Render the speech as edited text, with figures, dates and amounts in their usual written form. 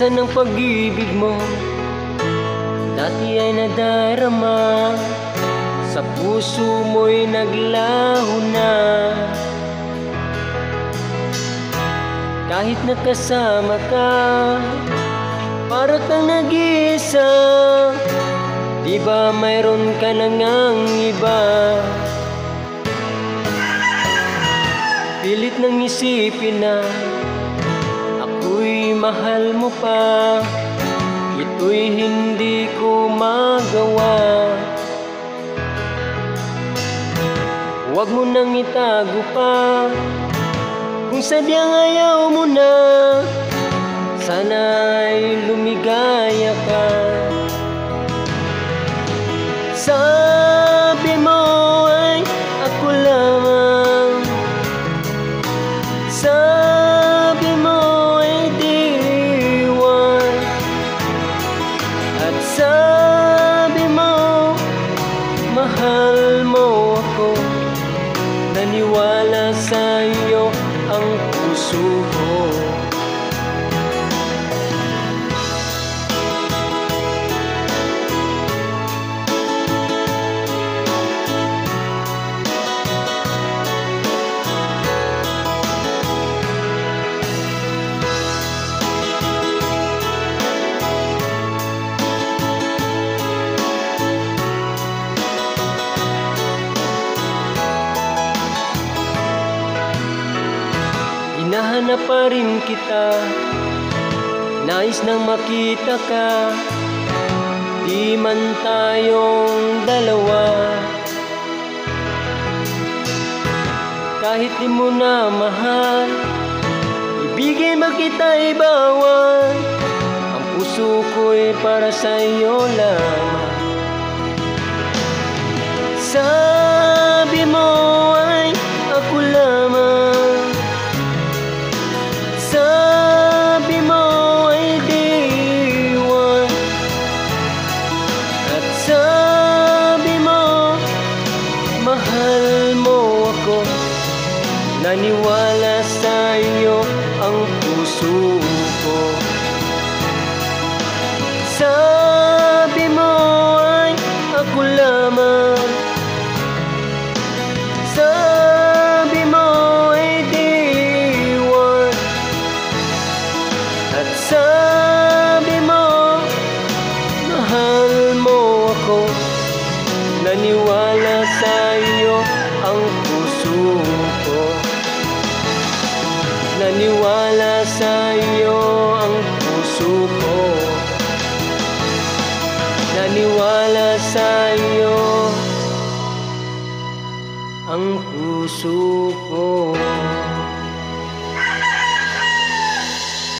Nasaan ang pag-ibig mo? Dati ay nadarama, sa puso mo'y naglaho na. Kahit nakasama ka, para kang nag-iisa. Di ba mayroon ka na ngang iba? Pilit nang isipin na ako'y mahal mo pa. Ito'y hindi ko magawa. Huwag mo nang itago pa, kung sadyang ayaw mo na. Sana'y lumigaya ka. Sabi mo ay ako lamang, sabi mo ay diwan, at sabi mo mahal mo ako. Naniwala sa iyo ang puso ko. Hinahanap pa rin kita, nais nang makita ka. Di man tayong dalawa, kahit di mo na mahal, ibigay mo kita ibawan. Ang puso ko'y para sa iyo lamang. Sabi mo ay ako lamang, sabi mo ay diwan, at sabi mo mahal mo ako. Naniwala sa iyo ang puso ko. Sabi mo ay ako lamang, sabi mo ay diwan, at sabi mo mahal mo ako. Naniwala sa iyo ang puso ko. Naniwala sa iyo ang puso ko. Naniwala sa iyo ang puso ko.